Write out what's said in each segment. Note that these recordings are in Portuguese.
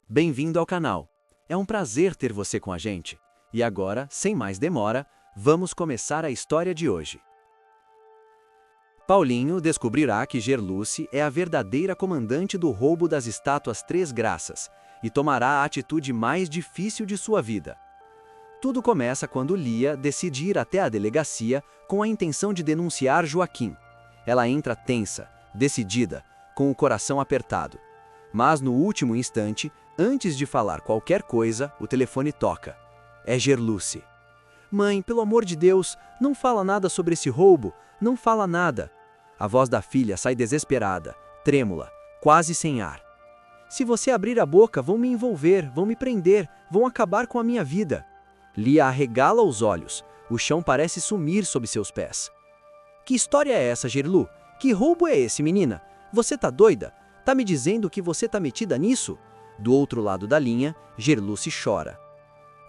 Bem-vindo ao canal. É um prazer ter você com a gente. E agora, sem mais demora, vamos começar a história de hoje. Paulinho descobrirá que Gerluce é a verdadeira comandante do roubo das estátuas Três Graças e tomará a atitude mais difícil de sua vida. Tudo começa quando Lia decide ir até a delegacia com a intenção de denunciar Joaquim. Ela entra tensa, decidida, com o coração apertado. Mas no último instante, antes de falar qualquer coisa, o telefone toca. É Gerluce. Mãe, pelo amor de Deus, não fala nada sobre esse roubo, não fala nada. A voz da filha sai desesperada, trêmula, quase sem ar. Se você abrir a boca, vão me envolver, vão me prender, vão acabar com a minha vida. Lia arregala os olhos, o chão parece sumir sob seus pés. Que história é essa, Gerlu? Que roubo é esse, menina? Você tá doida? Tá me dizendo que você tá metida nisso? Do outro lado da linha, Gerluce chora.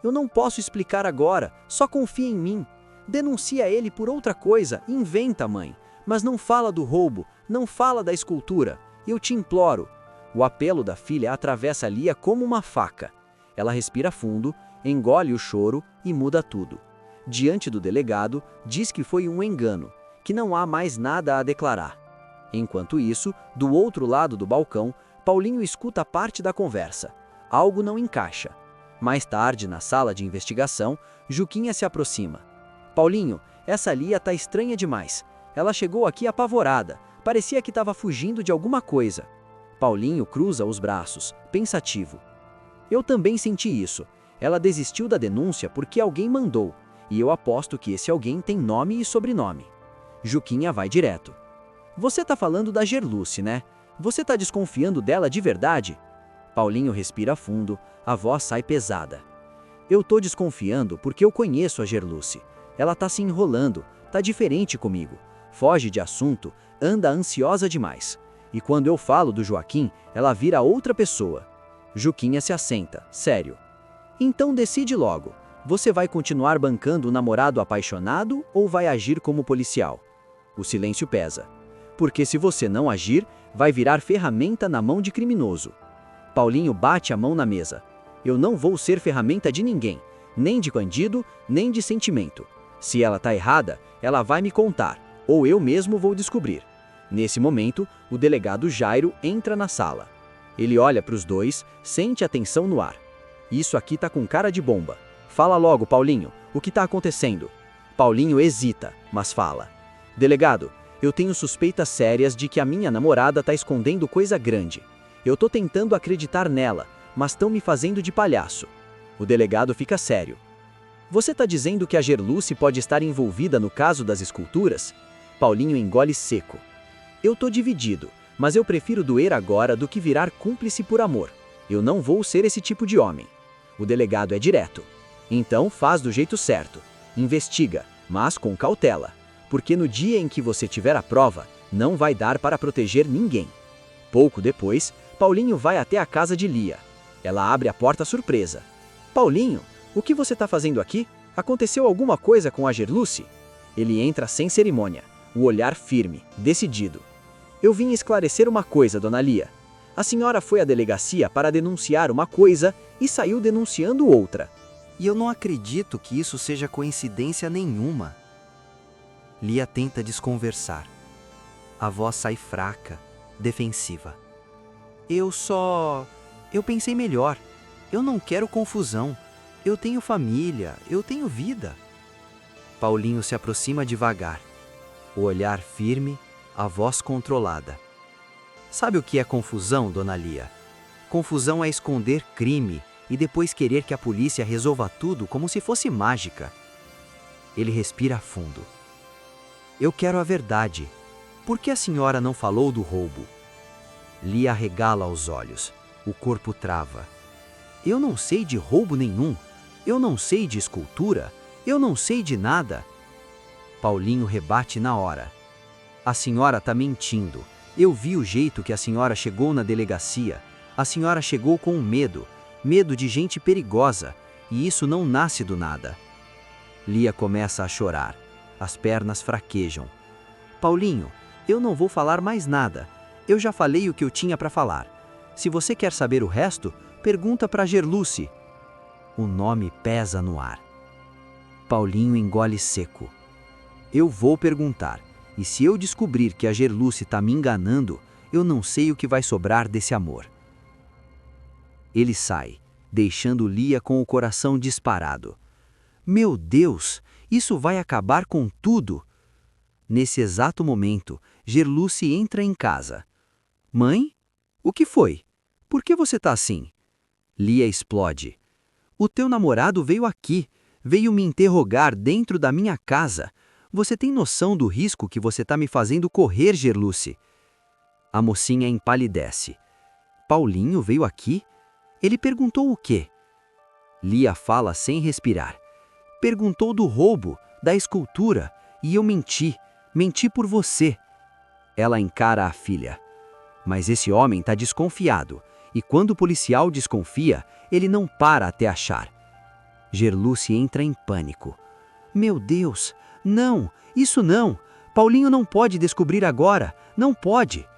Eu não posso explicar agora, só confia em mim. Denuncia ele por outra coisa, inventa, mãe. Mas não fala do roubo, não fala da escultura. Eu te imploro. O apelo da filha atravessa Lia como uma faca. Ela respira fundo, engole o choro e muda tudo. Diante do delegado, diz que foi um engano, que não há mais nada a declarar. Enquanto isso, do outro lado do balcão, Paulinho escuta parte da conversa. Algo não encaixa. Mais tarde, na sala de investigação, Juquinha se aproxima. Paulinho, essa Lia tá estranha demais. Ela chegou aqui apavorada, parecia que estava fugindo de alguma coisa. Paulinho cruza os braços, pensativo. Eu também senti isso. Ela desistiu da denúncia porque alguém mandou, e eu aposto que esse alguém tem nome e sobrenome. Juquinha vai direto. Você tá falando da Gerluce, né? Você tá desconfiando dela de verdade? Paulinho respira fundo, a voz sai pesada. Eu tô desconfiando porque eu conheço a Gerluce. Ela tá se enrolando, tá diferente comigo. Foge de assunto, anda ansiosa demais. E quando eu falo do Joaquim, ela vira outra pessoa. Juquinha se assenta, sério. Então decide logo. Você vai continuar bancando o namorado apaixonado ou vai agir como policial? O silêncio pesa. Porque se você não agir, vai virar ferramenta na mão de criminoso. Paulinho bate a mão na mesa. Eu não vou ser ferramenta de ninguém, nem de bandido, nem de sentimento. Se ela tá errada, ela vai me contar, ou eu mesmo vou descobrir. Nesse momento, o delegado Jairo entra na sala. Ele olha para os dois, sente a tensão no ar. Isso aqui tá com cara de bomba. Fala logo, Paulinho, o que tá acontecendo? Paulinho hesita, mas fala. Delegado, eu tenho suspeitas sérias de que a minha namorada tá escondendo coisa grande. Eu tô tentando acreditar nela, mas estão me fazendo de palhaço. O delegado fica sério. Você tá dizendo que a Gerluce pode estar envolvida no caso das esculturas? Paulinho engole seco. Eu tô dividido, mas eu prefiro doer agora do que virar cúmplice por amor. Eu não vou ser esse tipo de homem. O delegado é direto. Então faz do jeito certo. Investiga, mas com cautela. Porque no dia em que você tiver a prova, não vai dar para proteger ninguém. Pouco depois, Paulinho vai até a casa de Lia. Ela abre a porta surpresa. Paulinho, o que você está fazendo aqui? Aconteceu alguma coisa com a Gerluce? Ele entra sem cerimônia, o olhar firme, decidido. Eu vim esclarecer uma coisa, dona Lia. A senhora foi à delegacia para denunciar uma coisa e saiu denunciando outra. E eu não acredito que isso seja coincidência nenhuma. Lia tenta desconversar. A voz sai fraca, defensiva. Eu pensei melhor. Eu não quero confusão. Eu tenho família, eu tenho vida. Paulinho se aproxima devagar. O olhar firme, a voz controlada. Sabe o que é confusão, dona Lia? Confusão é esconder crime e depois querer que a polícia resolva tudo como se fosse mágica. Ele respira fundo. Eu quero a verdade. Por que a senhora não falou do roubo? Lia arregala os olhos. O corpo trava. Eu não sei de roubo nenhum. Eu não sei de escultura. Eu não sei de nada. Paulinho rebate na hora. A senhora tá mentindo. Eu vi o jeito que a senhora chegou na delegacia. A senhora chegou com medo. Medo de gente perigosa. E isso não nasce do nada. Lia começa a chorar. As pernas fraquejam. Paulinho, eu não vou falar mais nada. Eu já falei o que eu tinha para falar. Se você quer saber o resto, pergunta para Gerluce. O nome pesa no ar. Paulinho engole seco. Eu vou perguntar, e se eu descobrir que a Gerluce está me enganando, eu não sei o que vai sobrar desse amor. Ele sai, deixando Lia com o coração disparado. Meu Deus, isso vai acabar com tudo! Nesse exato momento, Gerluce entra em casa. Mãe? O que foi? Por que você tá assim? Lia explode. O teu namorado veio aqui, veio me interrogar dentro da minha casa. Você tem noção do risco que você tá me fazendo correr, Gerluce? A mocinha empalidece. Paulinho veio aqui? Ele perguntou o quê? Lia fala sem respirar. Perguntou do roubo, da escultura, e eu menti. Menti por você. Ela encara a filha. Mas esse homem tá desconfiado, e quando o policial desconfia, ele não para até achar. Gerluce entra em pânico. Meu Deus, não, isso não. Paulinho não pode descobrir agora, não pode.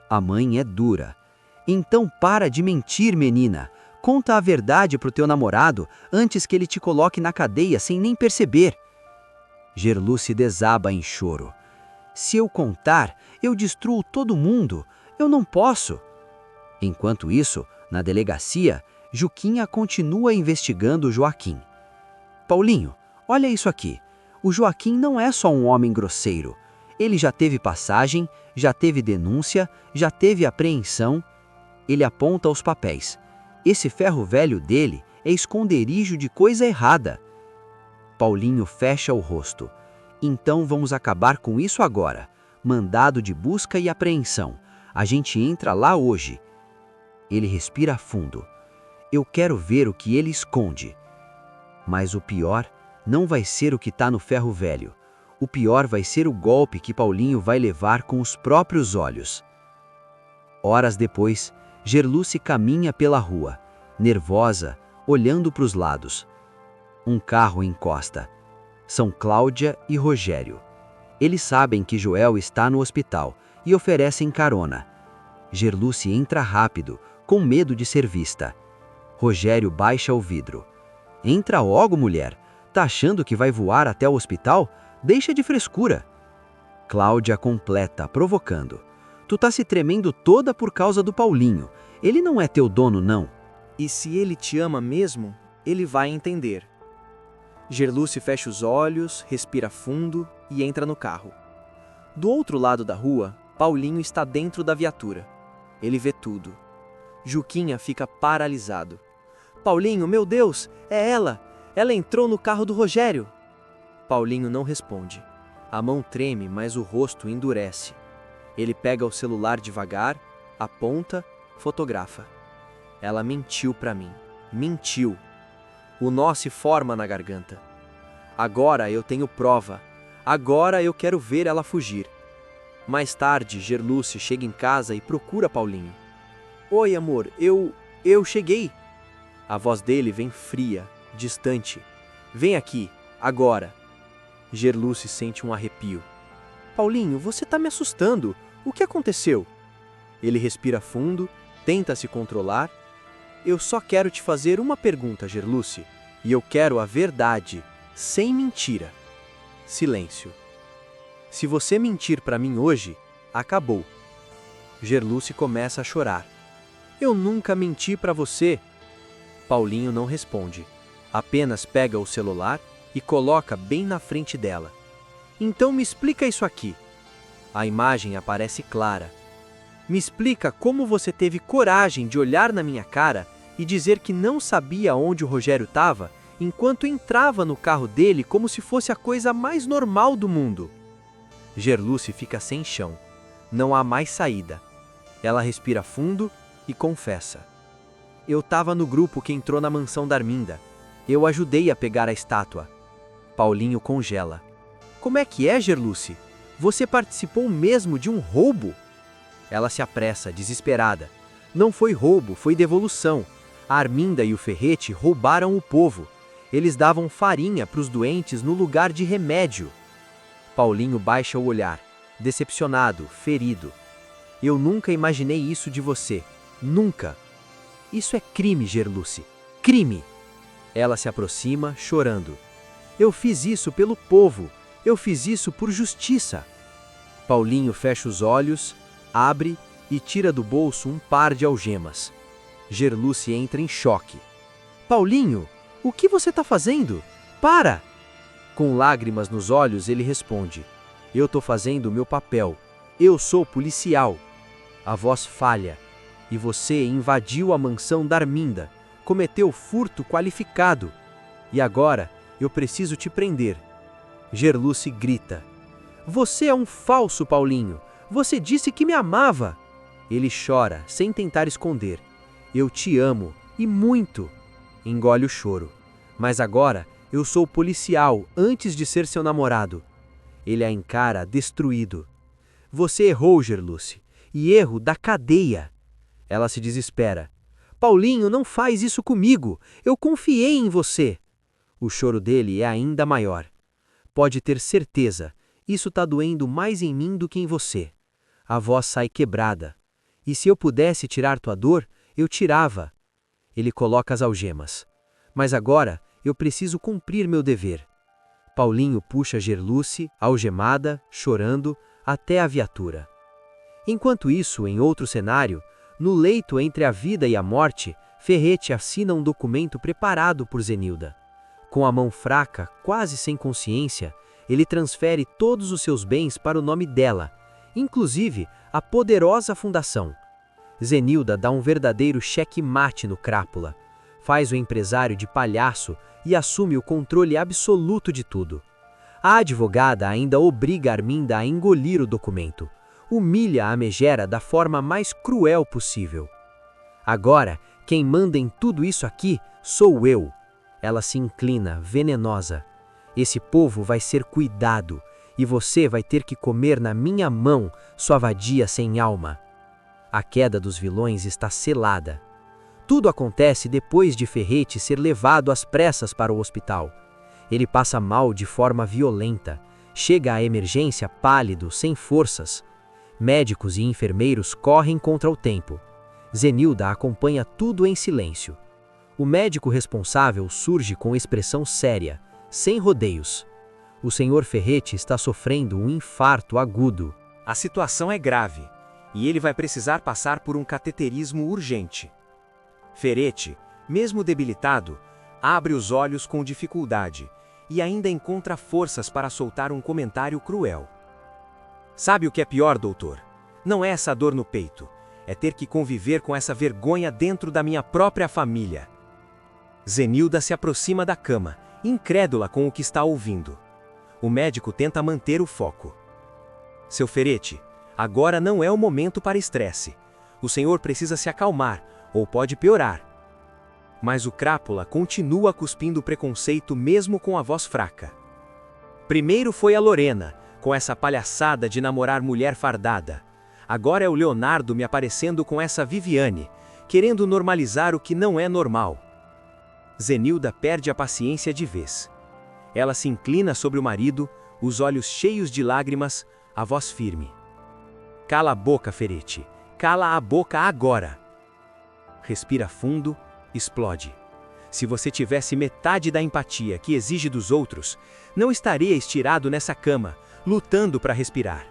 A mãe é dura. Então para de mentir, menina. Conta a verdade pro teu namorado antes que ele te coloque na cadeia sem nem perceber. Gerluce desaba em choro. Se eu contar, eu destruo todo mundo. Eu não posso. Enquanto isso, na delegacia, Juquinha continua investigando Joaquim. Paulinho, olha isso aqui. O Joaquim não é só um homem grosseiro. Ele já teve passagem, já teve denúncia, já teve apreensão. Ele aponta os papéis. Esse ferro velho dele é esconderijo de coisa errada. Paulinho fecha o rosto. Então vamos acabar com isso agora. Mandado de busca e apreensão. A gente entra lá hoje. Ele respira fundo. Eu quero ver o que ele esconde. Mas o pior não vai ser o que está no ferro velho. O pior vai ser o golpe que Paulinho vai levar com os próprios olhos. Horas depois, Gerluce caminha pela rua, nervosa, olhando para os lados. Um carro encosta. São Cláudia e Rogério. Eles sabem que Joel está no hospital e oferecem carona. Gerluce entra rápido, com medo de ser vista. Rogério baixa o vidro. Entra logo, mulher. Tá achando que vai voar até o hospital? Deixa de frescura. Cláudia completa, provocando. Tu tá se tremendo toda por causa do Paulinho. Ele não é teu dono, não. E se ele te ama mesmo, ele vai entender. Gerluce fecha os olhos, respira fundo e entra no carro. Do outro lado da rua, Paulinho está dentro da viatura. Ele vê tudo. Juquinha fica paralisado. Paulinho, meu Deus, é ela! Ela entrou no carro do Rogério! Paulinho não responde. A mão treme, mas o rosto endurece. Ele pega o celular devagar, aponta, fotografa. Ela mentiu pra mim. Mentiu. O nó se forma na garganta. Agora eu tenho prova. Agora eu quero ver ela fugir. Mais tarde, Gerluce chega em casa e procura Paulinho. Oi, amor, eu cheguei. A voz dele vem fria, distante. Vem aqui, agora. Gerluce sente um arrepio. Paulinho, você tá me assustando. O que aconteceu? Ele respira fundo, tenta se controlar. Eu só quero te fazer uma pergunta, Gerluce, e eu quero a verdade, sem mentira. Silêncio. Se você mentir pra mim hoje, acabou. Gerluce começa a chorar. Eu nunca menti pra você. Paulinho não responde. Apenas pega o celular e coloca bem na frente dela. Então me explica isso aqui. A imagem aparece clara. Me explica como você teve coragem de olhar na minha cara e dizer que não sabia onde o Rogério estava, enquanto entrava no carro dele como se fosse a coisa mais normal do mundo. Gerluce fica sem chão. Não há mais saída. Ela respira fundo e confessa. Eu estava no grupo que entrou na mansão da Arminda. Eu ajudei a pegar a estátua. Paulinho congela. Como é que é, Gerluce? Você participou mesmo de um roubo? Ela se apressa, desesperada. Não foi roubo, foi devolução. A Arminda e o Ferrete roubaram o povo. Eles davam farinha para os doentes no lugar de remédio. Paulinho baixa o olhar, decepcionado, ferido. Eu nunca imaginei isso de você. Nunca. Isso é crime, Gerluce. Crime! Ela se aproxima, chorando. Eu fiz isso pelo povo. Eu fiz isso por justiça. Paulinho fecha os olhos, abre e tira do bolso um par de algemas. Gerluce entra em choque. Paulinho, o que você está fazendo? Para! Com lágrimas nos olhos, ele responde. Eu estou fazendo o meu papel. Eu sou policial. A voz falha. E você invadiu a mansão da Arminda. Cometeu furto qualificado. E agora, eu preciso te prender. Gerluce grita. Você é um falso, Paulinho. Você disse que me amava. Ele chora, sem tentar esconder. Eu te amo, e muito. Engole o choro. Mas agora, eu sou policial antes de ser seu namorado. Ele a encara destruído. Você errou, Gerluce. E erro da cadeia. Ela se desespera. Paulinho, não faz isso comigo. Eu confiei em você. O choro dele é ainda maior. Pode ter certeza, isso está doendo mais em mim do que em você. A voz sai quebrada. E se eu pudesse tirar tua dor, eu tirava. Ele coloca as algemas. Mas agora, eu preciso cumprir meu dever. Paulinho puxa Gerluce, algemada, chorando, até a viatura. Enquanto isso, em outro cenário, no leito entre a vida e a morte, Ferrete assina um documento preparado por Zenilda. Com a mão fraca, quase sem consciência, ele transfere todos os seus bens para o nome dela, inclusive a poderosa fundação. Zenilda dá um verdadeiro cheque-mate no Crápula, faz o empresário de palhaço e assume o controle absoluto de tudo. A advogada ainda obriga Arminda a engolir o documento, humilha a megera da forma mais cruel possível. Agora, quem manda em tudo isso aqui sou eu. Ela se inclina, venenosa. Esse povo vai ser cuidado, e você vai ter que comer na minha mão, sua vadia sem alma. A queda dos vilões está selada. Tudo acontece depois de Ferrete ser levado às pressas para o hospital. Ele passa mal de forma violenta, chega à emergência pálido, sem forças. Médicos e enfermeiros correm contra o tempo. Zenilda acompanha tudo em silêncio. O médico responsável surge com expressão séria, sem rodeios. O senhor Ferrete está sofrendo um infarto agudo. A situação é grave, e ele vai precisar passar por um cateterismo urgente. Ferrete, mesmo debilitado, abre os olhos com dificuldade e ainda encontra forças para soltar um comentário cruel. Sabe o que é pior, doutor? Não é essa dor no peito, é ter que conviver com essa vergonha dentro da minha própria família. Zenilda se aproxima da cama, incrédula com o que está ouvindo. O médico tenta manter o foco. Seu Ferrete, agora não é o momento para estresse. O senhor precisa se acalmar, ou pode piorar. Mas o Crápula continua cuspindo preconceito mesmo com a voz fraca. Primeiro foi a Lorena, com essa palhaçada de namorar mulher fardada. Agora é o Leonardo me aparecendo com essa Viviane, querendo normalizar o que não é normal. Zenilda perde a paciência de vez. Ela se inclina sobre o marido, os olhos cheios de lágrimas, a voz firme. Cala a boca, Ferrete. Cala a boca agora. Respira fundo, explode. Se você tivesse metade da empatia que exige dos outros, não estaria estirado nessa cama, lutando para respirar.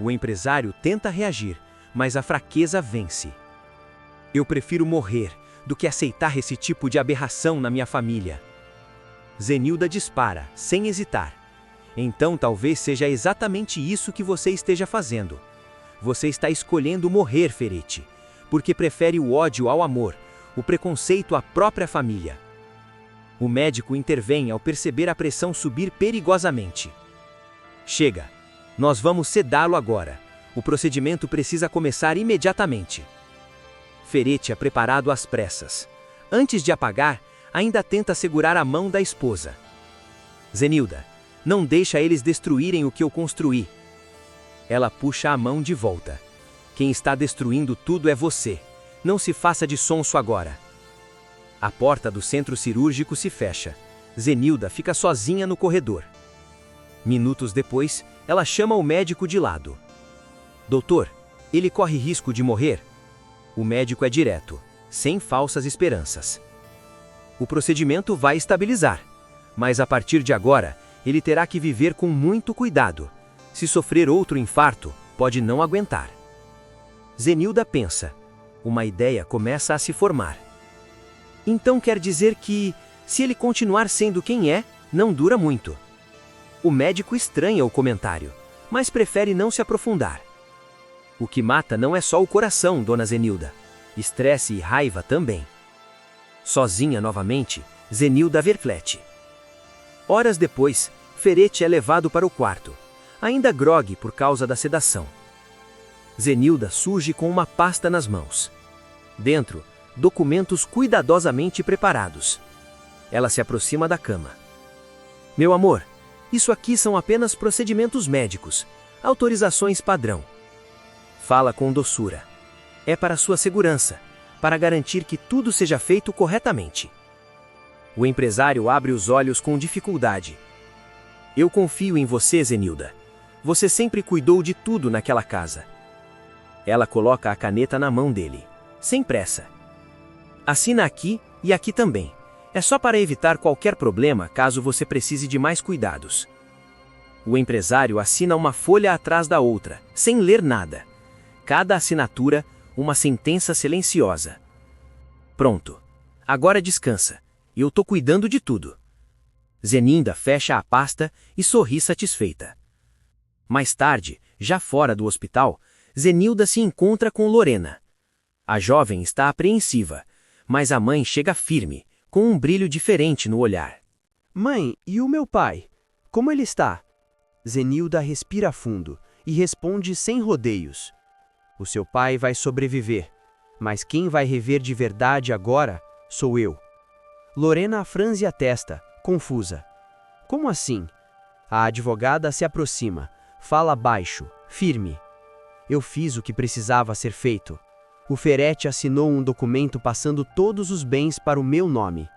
O empresário tenta reagir, mas a fraqueza vence. Eu prefiro morrer do que aceitar esse tipo de aberração na minha família. Zenilda dispara, sem hesitar. Então talvez seja exatamente isso que você esteja fazendo. Você está escolhendo morrer, Ferrete, porque prefere o ódio ao amor, o preconceito à própria família. O médico intervém ao perceber a pressão subir perigosamente. Chega, nós vamos sedá-lo agora. O procedimento precisa começar imediatamente. Ferrete é preparado às pressas. Antes de apagar, ainda tenta segurar a mão da esposa. Zenilda, não deixa eles destruírem o que eu construí. Ela puxa a mão de volta. Quem está destruindo tudo é você. Não se faça de sonso agora. A porta do centro cirúrgico se fecha. Zenilda fica sozinha no corredor. Minutos depois, ela chama o médico de lado. Doutor, ele corre risco de morrer? O médico é direto, sem falsas esperanças. O procedimento vai estabilizar, mas a partir de agora, ele terá que viver com muito cuidado. Se sofrer outro infarto, pode não aguentar. Zenilda pensa. Uma ideia começa a se formar. Então quer dizer que, se ele continuar sendo quem é, não dura muito. O médico estranha o comentário, mas prefere não se aprofundar. O que mata não é só o coração, dona Zenilda. Estresse e raiva também. Sozinha novamente, Zenilda reflete. Horas depois, Ferete é levado para o quarto, ainda grogue por causa da sedação. Zenilda surge com uma pasta nas mãos. Dentro, documentos cuidadosamente preparados. Ela se aproxima da cama. Meu amor, isso aqui são apenas procedimentos médicos, autorizações padrão. Fala com doçura. É para sua segurança, para garantir que tudo seja feito corretamente. O empresário abre os olhos com dificuldade. Eu confio em você, Zenilda. Você sempre cuidou de tudo naquela casa. Ela coloca a caneta na mão dele, sem pressa. Assina aqui e aqui também. É só para evitar qualquer problema caso você precise de mais cuidados. O empresário assina uma folha atrás da outra, sem ler nada. Cada assinatura, uma sentença silenciosa. Pronto. Agora descansa. Eu tô cuidando de tudo. Zenilda fecha a pasta e sorri satisfeita. Mais tarde, já fora do hospital, Zenilda se encontra com Lorena. A jovem está apreensiva, mas a mãe chega firme, com um brilho diferente no olhar. Mãe, e o meu pai? Como ele está? Zenilda respira fundo e responde sem rodeios. O seu pai vai sobreviver, mas quem vai rever de verdade agora sou eu. Lorena franze a testa, confusa. Como assim? A advogada se aproxima, fala baixo, firme. Eu fiz o que precisava ser feito. O Ferete assinou um documento passando todos os bens para o meu nome.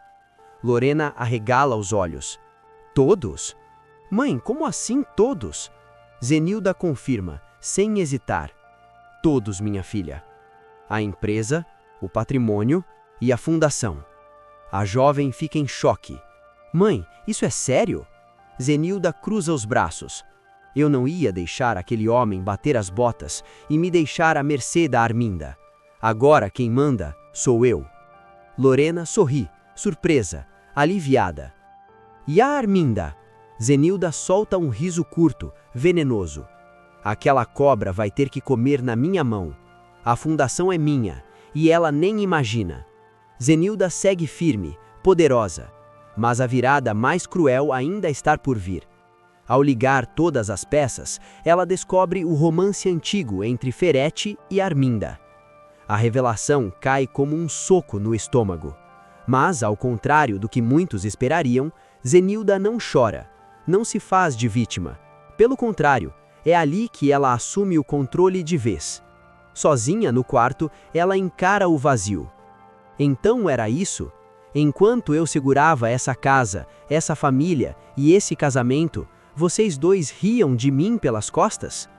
Lorena arregala os olhos. Todos? Mãe, como assim todos? Zenilda confirma, sem hesitar. Todos, minha filha. A empresa, o patrimônio e a fundação. A jovem fica em choque. Mãe, isso é sério? Zenilda cruza os braços. Eu não ia deixar aquele homem bater as botas e me deixar à mercê da Arminda. Agora quem manda sou eu. Lorena sorri, surpresa, aliviada. E a Arminda? Zenilda solta um riso curto, venenoso. Aquela cobra vai ter que comer na minha mão. A fundação é minha, e ela nem imagina. Zenilda segue firme, poderosa, mas a virada mais cruel ainda está por vir. Ao ligar todas as peças, ela descobre o romance antigo entre Ferete e Arminda. A revelação cai como um soco no estômago. Mas, ao contrário do que muitos esperariam, Zenilda não chora, não se faz de vítima. Pelo contrário, é ali que ela assume o controle de vez. Sozinha no quarto, ela encara o vazio. Então era isso? Enquanto eu segurava essa casa, essa família e esse casamento, vocês dois riam de mim pelas costas?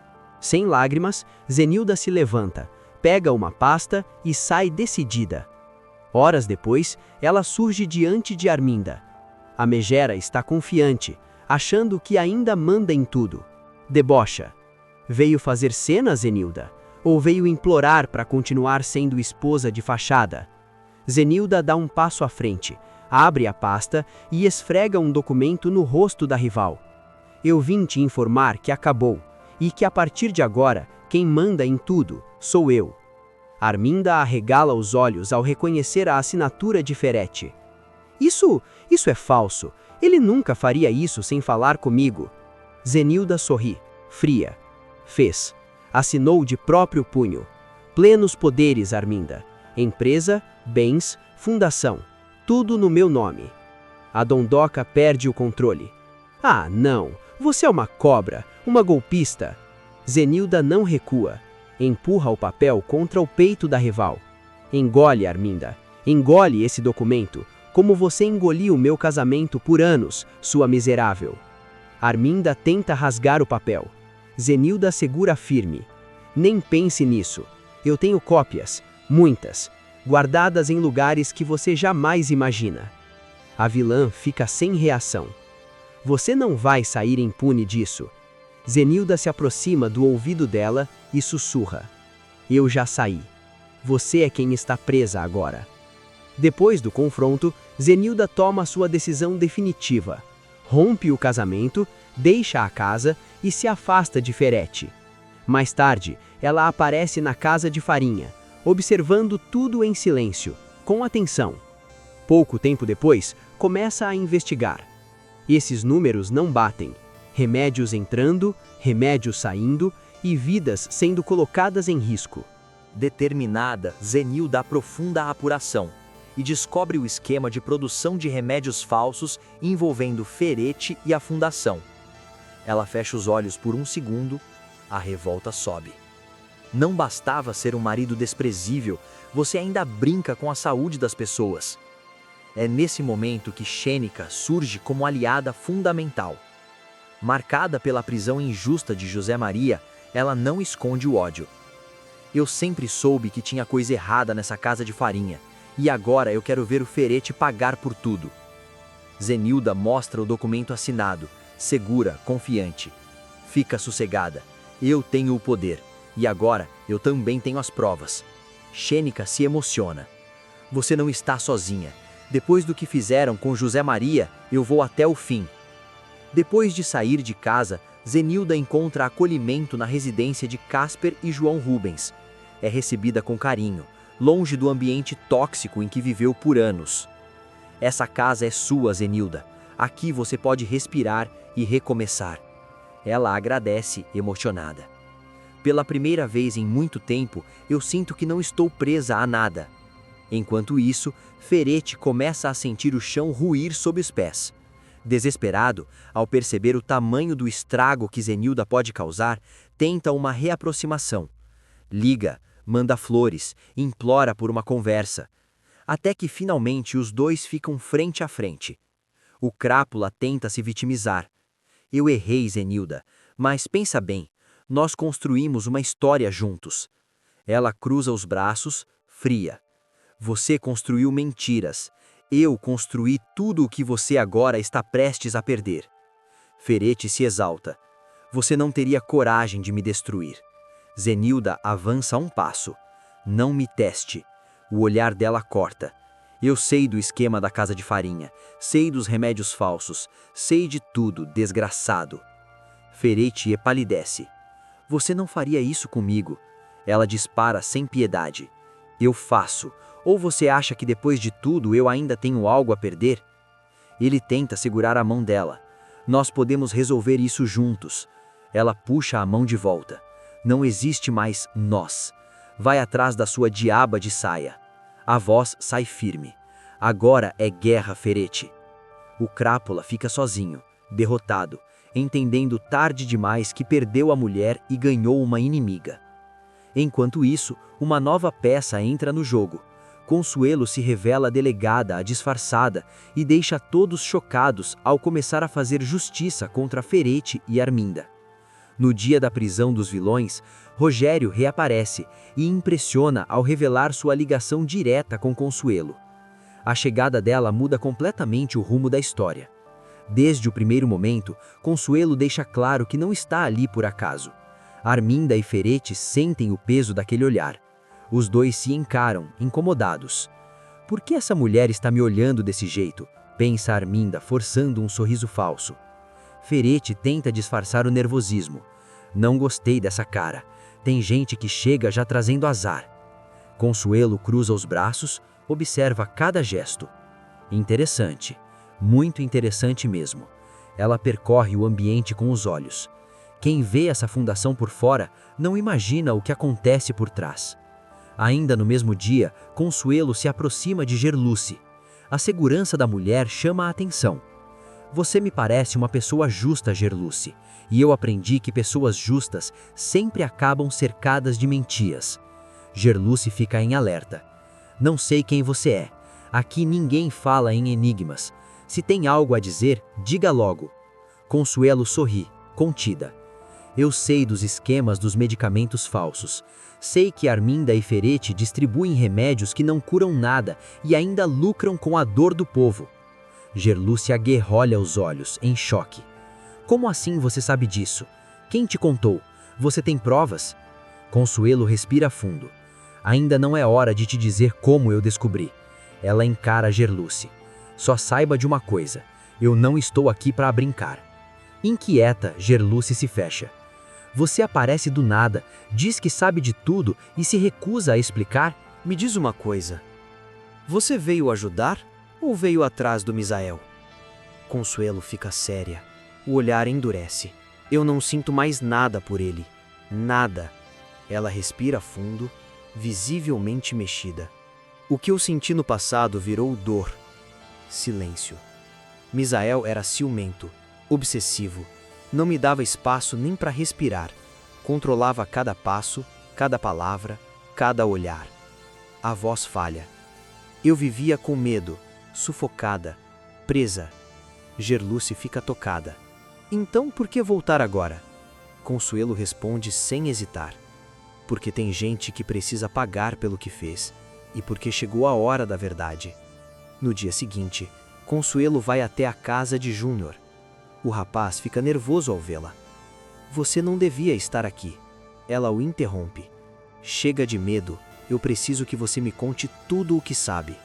Sem lágrimas, Zenilda se levanta, pega uma pasta e sai decidida. Horas depois, ela surge diante de Arminda. A megera está confiante, achando que ainda manda em tudo. Debocha. Veio fazer cena, Zenilda? Ou veio implorar para continuar sendo esposa de fachada? Zenilda dá um passo à frente, abre a pasta e esfrega um documento no rosto da rival. Eu vim te informar que acabou, e que a partir de agora, quem manda em tudo sou eu. Arminda arregala os olhos ao reconhecer a assinatura de Ferete. Isso é falso. Ele nunca faria isso sem falar comigo. Zenilda sorri, fria. Fez. Assinou de próprio punho. Plenos poderes, Arminda. Empresa, bens, fundação. Tudo no meu nome. A dondoca perde o controle. Ah, não. Você é uma cobra, uma golpista. Zenilda não recua. Empurra o papel contra o peito da rival. Engole, Arminda. Engole esse documento, como você engoliu o meu casamento por anos, sua miserável. Arminda tenta rasgar o papel. Zenilda segura firme. Nem pense nisso. Eu tenho cópias. Muitas, guardadas em lugares que você jamais imagina. A vilã fica sem reação. Você não vai sair impune disso. Zenilda se aproxima do ouvido dela e sussurra: Eu já saí. Você é quem está presa agora. Depois do confronto, Zenilda toma sua decisão definitiva. Rompe o casamento, deixa a casa e se afasta de Ferete. Mais tarde, ela aparece na casa de Farinha, observando tudo em silêncio, com atenção. Pouco tempo depois, começa a investigar. Esses números não batem. Remédios entrando, remédios saindo e vidas sendo colocadas em risco. Determinada, Zenilda aprofunda a apuração e descobre o esquema de produção de remédios falsos envolvendo Ferete e a Fundação. Ela fecha os olhos por um segundo, a revolta sobe. Não bastava ser um marido desprezível, você ainda brinca com a saúde das pessoas. É nesse momento que Xênica surge como aliada fundamental. Marcada pela prisão injusta de José Maria, ela não esconde o ódio. Eu sempre soube que tinha coisa errada nessa casa de Farinha, e agora eu quero ver o Ferete pagar por tudo. Zenilda mostra o documento assinado, segura, confiante. Fica sossegada. Eu tenho o poder, e agora eu também tenho as provas. Xênica se emociona. Você não está sozinha. Depois do que fizeram com José Maria, eu vou até o fim. Depois de sair de casa, Zenilda encontra acolhimento na residência de Casper e João Rubens. É recebida com carinho, longe do ambiente tóxico em que viveu por anos. Essa casa é sua, Zenilda. Aqui você pode respirar e recomeçar. Ela agradece, emocionada. Pela primeira vez em muito tempo, eu sinto que não estou presa a nada. Enquanto isso, Ferete começa a sentir o chão ruir sob os pés. Desesperado, ao perceber o tamanho do estrago que Zenilda pode causar, tenta uma reaproximação. Liga, manda flores, implora por uma conversa. Até que finalmente os dois ficam frente a frente. O Crápula tenta se vitimizar. Eu errei, Zenilda, mas pensa bem, nós construímos uma história juntos. Ela cruza os braços, fria. Você construiu mentiras. Eu construí tudo o que você agora está prestes a perder. Ferete se exalta. Você não teria coragem de me destruir. Zenilda avança um passo. Não me teste. O olhar dela corta. Eu sei do esquema da casa de Farinha. Sei dos remédios falsos. Sei de tudo, desgraçado. Ferete empalidece. Você não faria isso comigo. Ela dispara sem piedade. Eu faço. Ou você acha que depois de tudo eu ainda tenho algo a perder? Ele tenta segurar a mão dela. Nós podemos resolver isso juntos. Ela puxa a mão de volta. Não existe mais nós. Vai atrás da sua diaba de saia. A voz sai firme. Agora é guerra, Ferete. O Crápula fica sozinho, derrotado, entendendo tarde demais que perdeu a mulher e ganhou uma inimiga. Enquanto isso, uma nova peça entra no jogo. Consuelo se revela delegada, a disfarçada, e deixa todos chocados ao começar a fazer justiça contra Ferete e Arminda. No dia da prisão dos vilões, Rogério reaparece e impressiona ao revelar sua ligação direta com Consuelo. A chegada dela muda completamente o rumo da história. Desde o primeiro momento, Consuelo deixa claro que não está ali por acaso. Arminda e Ferete sentem o peso daquele olhar. Os dois se encaram, incomodados. Por que essa mulher está me olhando desse jeito? Pensa Arminda, forçando um sorriso falso. Ferete tenta disfarçar o nervosismo. Não gostei dessa cara. Tem gente que chega já trazendo azar. Consuelo cruza os braços, observa cada gesto. Interessante. Muito interessante mesmo. Ela percorre o ambiente com os olhos. Quem vê essa fundação por fora não imagina o que acontece por trás. Ainda no mesmo dia, Consuelo se aproxima de Gerluce. A segurança da mulher chama a atenção. Você me parece uma pessoa justa, Gerluce, e eu aprendi que pessoas justas sempre acabam cercadas de mentiras. Gerluce fica em alerta. Não sei quem você é. Aqui ninguém fala em enigmas. Se tem algo a dizer, diga logo. Consuelo sorri, contida. Eu sei dos esquemas dos medicamentos falsos. Sei que Arminda e Ferete distribuem remédios que não curam nada e ainda lucram com a dor do povo. Gerluce aguerrolha os olhos, em choque. Como assim você sabe disso? Quem te contou? Você tem provas? Consuelo respira fundo. Ainda não é hora de te dizer como eu descobri. Ela encara Gerluce. Só saiba de uma coisa, eu não estou aqui para brincar. Inquieta, Gerluce se fecha. Você aparece do nada, diz que sabe de tudo e se recusa a explicar? Me diz uma coisa. Você veio ajudar ou veio atrás do Misael? Consuelo fica séria. O olhar endurece. Eu não sinto mais nada por ele. Nada. Ela respira fundo, visivelmente mexida. O que eu senti no passado virou dor. Silêncio. Misael era ciumento, obsessivo. Não me dava espaço nem para respirar. Controlava cada passo, cada palavra, cada olhar. A voz falha. Eu vivia com medo, sufocada, presa. Gerluce fica tocada. Então por que voltar agora? Consuelo responde sem hesitar. Porque tem gente que precisa pagar pelo que fez, e porque chegou a hora da verdade. No dia seguinte, Consuelo vai até a casa de Júnior. O rapaz fica nervoso ao vê-la. Você não devia estar aqui. Ela o interrompe. Chega de medo, eu preciso que você me conte tudo o que sabe.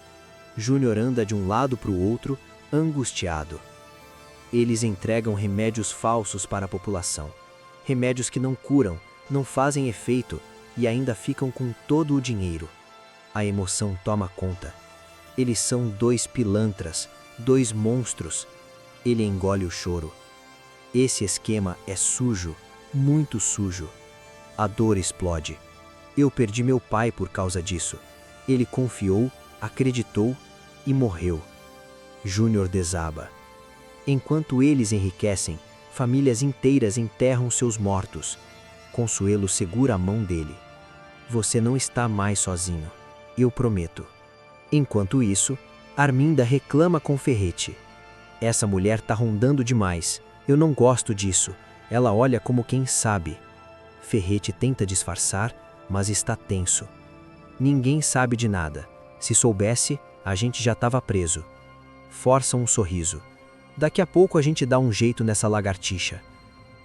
Júnior anda de um lado para o outro, angustiado. Eles entregam remédios falsos para a população. Remédios que não curam, não fazem efeito e ainda ficam com todo o dinheiro. A emoção toma conta. Eles são dois pilantras, dois monstros. Ele engole o choro. Esse esquema é sujo, muito sujo. A dor explode. Eu perdi meu pai por causa disso. Ele confiou, acreditou e morreu. Júnior desaba. Enquanto eles enriquecem, famílias inteiras enterram seus mortos. Consuelo segura a mão dele. Você não está mais sozinho. Eu prometo. Enquanto isso, Arminda reclama com Ferrete. Essa mulher tá rondando demais. Eu não gosto disso. Ela olha como quem sabe. Ferrete tenta disfarçar, mas está tenso. Ninguém sabe de nada. Se soubesse, a gente já estava preso. Força um sorriso. Daqui a pouco a gente dá um jeito nessa lagartixa.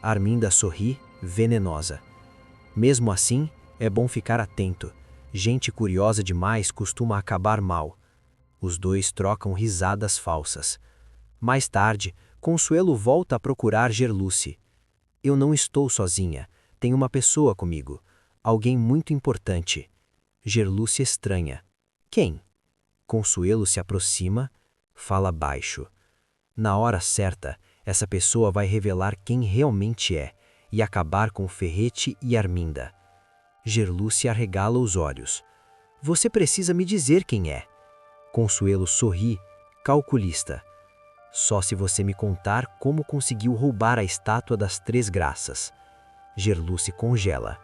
Arminda sorri, venenosa. Mesmo assim, é bom ficar atento. Gente curiosa demais costuma acabar mal. Os dois trocam risadas falsas. Mais tarde, Consuelo volta a procurar Gerluce. Eu não estou sozinha. Tem uma pessoa comigo. Alguém muito importante. Gerluce estranha. Quem? Consuelo se aproxima, fala baixo. Na hora certa, essa pessoa vai revelar quem realmente é e acabar com Ferrete e Arminda. Gerluce arregala os olhos. Você precisa me dizer quem é. Consuelo sorri, calculista. Só se você me contar como conseguiu roubar a estátua das Três Graças. Gerluce congela.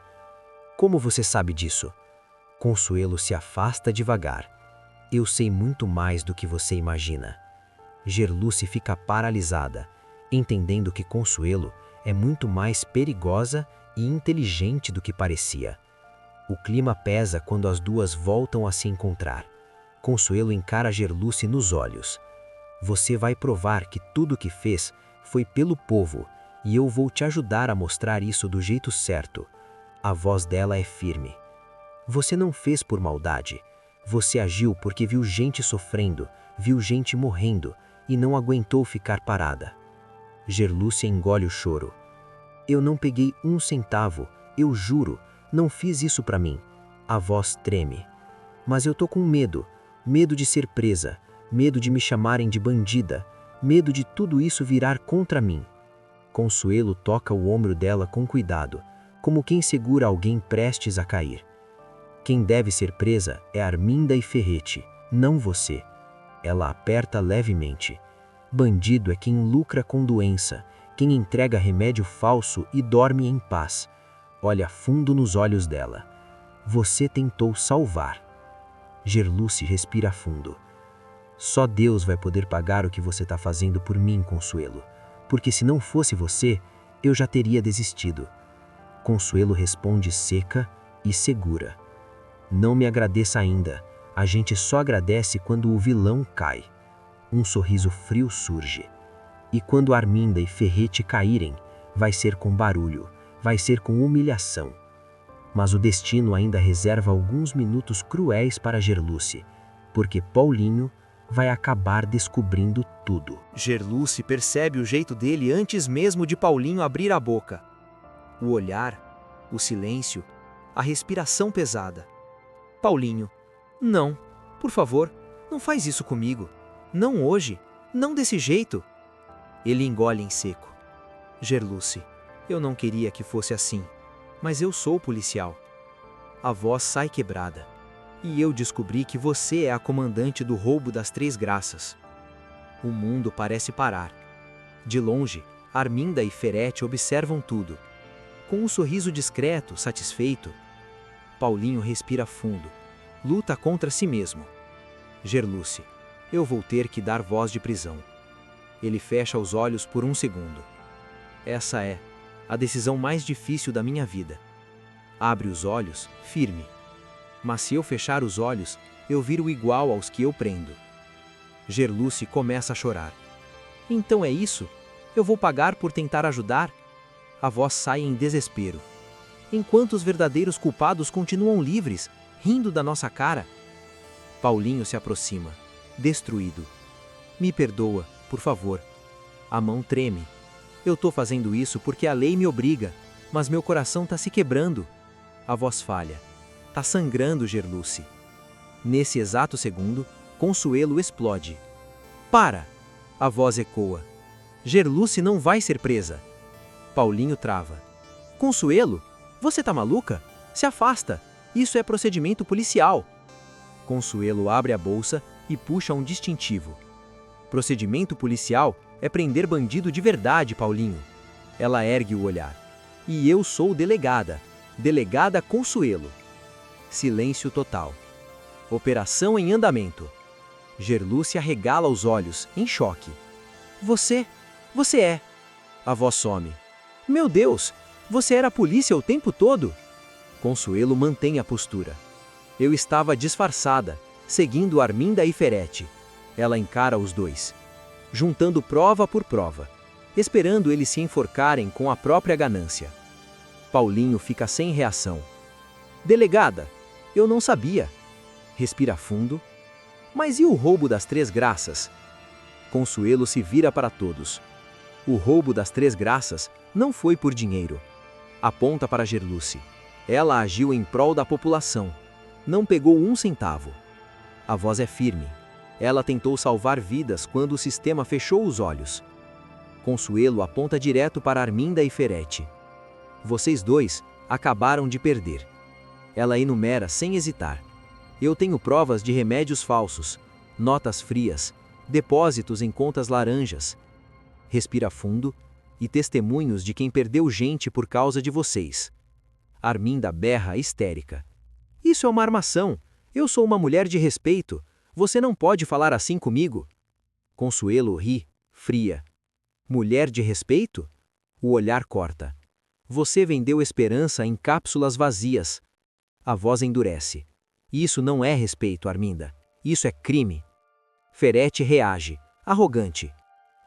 Como você sabe disso? Consuelo se afasta devagar. Eu sei muito mais do que você imagina. Gerluce fica paralisada, entendendo que Consuelo é muito mais perigosa e inteligente do que parecia. O clima pesa quando as duas voltam a se encontrar. Consuelo encara Gerluce nos olhos. Você vai provar que tudo o que fez foi pelo povo, e eu vou te ajudar a mostrar isso do jeito certo. A voz dela é firme. Você não fez por maldade. Você agiu porque viu gente sofrendo, viu gente morrendo, e não aguentou ficar parada. Gerluce engole o choro. Eu não peguei 1 centavo, eu juro, não fiz isso pra mim. A voz treme. Mas eu tô com medo. Medo de ser presa, medo de me chamarem de bandida, medo de tudo isso virar contra mim. Consuelo toca o ombro dela com cuidado, como quem segura alguém prestes a cair. Quem deve ser presa é Arminda e Ferrete, não você. Ela aperta levemente. Bandido é quem lucra com doença, quem entrega remédio falso e dorme em paz. Olha fundo nos olhos dela. Você tentou salvar. Gerluce respira fundo. Só Deus vai poder pagar o que você está fazendo por mim, Consuelo. Porque se não fosse você, eu já teria desistido. Consuelo responde seca e segura. Não me agradeça ainda. A gente só agradece quando o vilão cai. Um sorriso frio surge. E quando Arminda e Ferrete caírem, vai ser com barulho, vai ser com humilhação. Mas o destino ainda reserva alguns minutos cruéis para Gerluce, porque Paulinho vai acabar descobrindo tudo. Gerluce percebe o jeito dele antes mesmo de Paulinho abrir a boca. O olhar, o silêncio, a respiração pesada. Paulinho, não, por favor, não faz isso comigo. Não hoje, não desse jeito. Ele engole em seco. Gerluce, eu não queria que fosse assim, mas eu sou policial. A voz sai quebrada. E eu descobri que você é a comandante do roubo das Três Graças. O mundo parece parar. De longe, Arminda e Ferrete observam tudo. Com um sorriso discreto, satisfeito, Paulinho respira fundo. Luta contra si mesmo. Gerluce, eu vou ter que dar voz de prisão. Ele fecha os olhos por um segundo. Essa é a decisão mais difícil da minha vida. Abre os olhos, firme. Mas se eu fechar os olhos, eu viro igual aos que eu prendo. Gerluce começa a chorar. Então é isso? Eu vou pagar por tentar ajudar? A voz sai em desespero. Enquanto os verdadeiros culpados continuam livres, rindo da nossa cara. Paulinho se aproxima, destruído. Me perdoa, por favor. A mão treme. Eu tô fazendo isso porque a lei me obriga, mas meu coração tá se quebrando. A voz falha. Tá sangrando, Gerluce. Nesse exato segundo, Consuelo explode. Para! A voz ecoa. Gerluce não vai ser presa. Paulinho trava. Consuelo? Você tá maluca? Se afasta. Isso é procedimento policial. Consuelo abre a bolsa e puxa um distintivo. Procedimento policial é prender bandido de verdade, Paulinho. Ela ergue o olhar. E eu sou delegada. Delegada Consuelo. Silêncio total. Operação em andamento. Gerluce arregala os olhos, em choque. Você é. A voz some. Meu Deus, você era a polícia o tempo todo? Consuelo mantém a postura. Eu estava disfarçada, seguindo Arminda e Ferrete. Ela encara os dois, juntando prova por prova, esperando eles se enforcarem com a própria ganância. Paulinho fica sem reação. Delegada, eu não sabia. Respira fundo. Mas e o roubo das Três Graças? Consuelo se vira para todos. O roubo das Três Graças não foi por dinheiro. Aponta para Gerluce. Ela agiu em prol da população. Não pegou um centavo. A voz é firme. Ela tentou salvar vidas quando o sistema fechou os olhos. Consuelo aponta direto para Arminda e Ferrete. Vocês dois acabaram de perder. Ela enumera sem hesitar. Eu tenho provas de remédios falsos, notas frias, depósitos em contas laranjas. Respira fundo e testemunhos de quem perdeu gente por causa de vocês. Arminda berra histérica. Isso é uma armação. Eu sou uma mulher de respeito. Você não pode falar assim comigo. Consuelo ri, fria. Mulher de respeito? O olhar corta. Você vendeu esperança em cápsulas vazias. A voz endurece. Isso não é respeito, Arminda. Isso é crime. Ferrete reage, arrogante.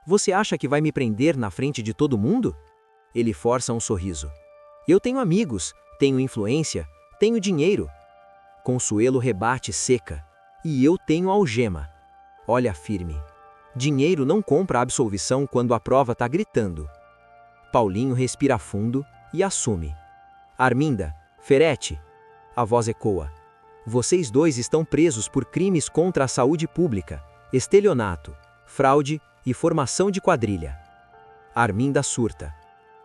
Você acha que vai me prender na frente de todo mundo? Ele força um sorriso. Eu tenho amigos, tenho influência, tenho dinheiro. Consuelo rebate seca. E eu tenho algema. Olha firme. Dinheiro não compra absolvição quando a prova tá gritando. Paulinho respira fundo e assume. Arminda, Ferrete. A voz ecoa. Vocês dois estão presos por crimes contra a saúde pública, estelionato, fraude e formação de quadrilha. Arminda surta.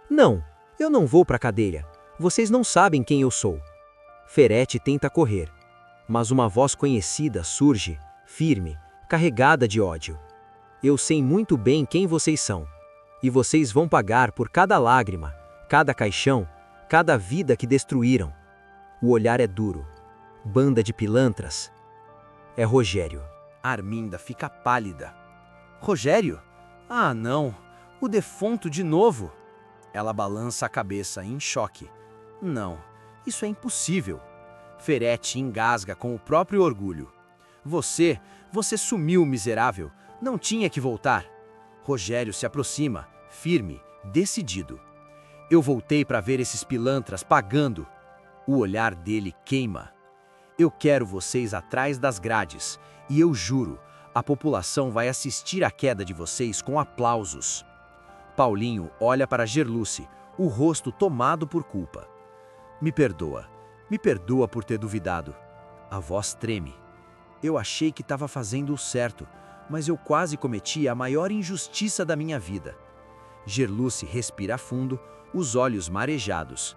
Não, eu não vou pra cadeia. Vocês não sabem quem eu sou. Ferrete tenta correr, mas uma voz conhecida surge, firme, carregada de ódio. Eu sei muito bem quem vocês são. E vocês vão pagar por cada lágrima, cada caixão, cada vida que destruíram. O olhar é duro. Banda de pilantras. É Rogério. Arminda fica pálida. Rogério? Ah, não. O defunto de novo. Ela balança a cabeça em choque. Não, isso é impossível. Ferete engasga com o próprio orgulho. Você sumiu, miserável. Não tinha que voltar. Rogério se aproxima, firme, decidido. Eu voltei para ver esses pilantras pagando. O olhar dele queima. Eu quero vocês atrás das grades, e eu juro, a população vai assistir à queda de vocês com aplausos. Paulinho olha para Gerluce, o rosto tomado por culpa. Me perdoa por ter duvidado. A voz treme. Eu achei que estava fazendo o certo, mas eu quase cometi a maior injustiça da minha vida. Gerluce respira fundo, os olhos marejados.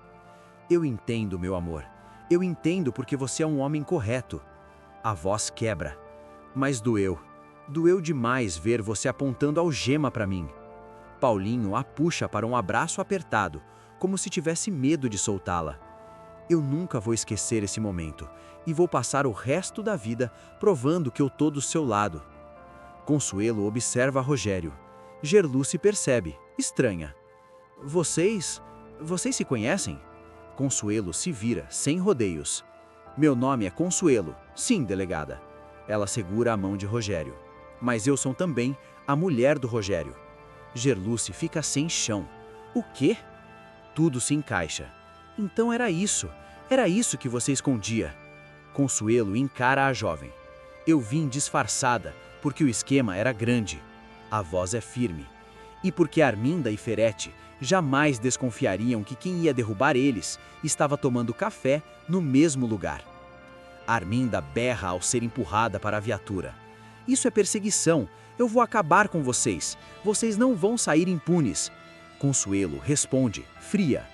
Eu entendo, meu amor. Eu entendo porque você é um homem correto. A voz quebra. Mas doeu. Doeu demais ver você apontando algema para mim. Paulinho a puxa para um abraço apertado, como se tivesse medo de soltá-la. Eu nunca vou esquecer esse momento, e vou passar o resto da vida provando que eu tô do seu lado. Consuelo observa Rogério. Gerluce percebe, estranha. Vocês se conhecem? Consuelo se vira, sem rodeios. Meu nome é Consuelo. Sim, delegada. Ela segura a mão de Rogério. Mas eu sou também a mulher do Rogério. Gerluce fica sem chão. O quê? Tudo se encaixa. Então era isso que você escondia. Consuelo encara a jovem. Eu vim disfarçada, porque o esquema era grande. A voz é firme. E porque Arminda e Ferete jamais desconfiariam que quem ia derrubar eles estava tomando café no mesmo lugar. Arminda berra ao ser empurrada para a viatura. Isso é perseguição. Eu vou acabar com vocês. Vocês não vão sair impunes. Consuelo responde, fria.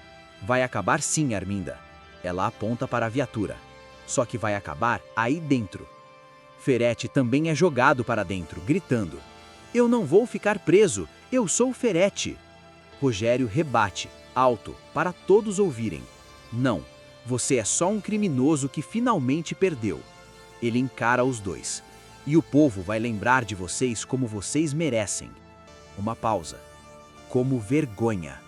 Vai acabar sim, Arminda. Ela aponta para a viatura. Só que vai acabar aí dentro. Ferete também é jogado para dentro, gritando. Eu não vou ficar preso. Eu sou Ferete. Rogério rebate, alto, para todos ouvirem. Não, você é só um criminoso que finalmente perdeu. Ele encara os dois. E o povo vai lembrar de vocês como vocês merecem. Uma pausa. Como vergonha.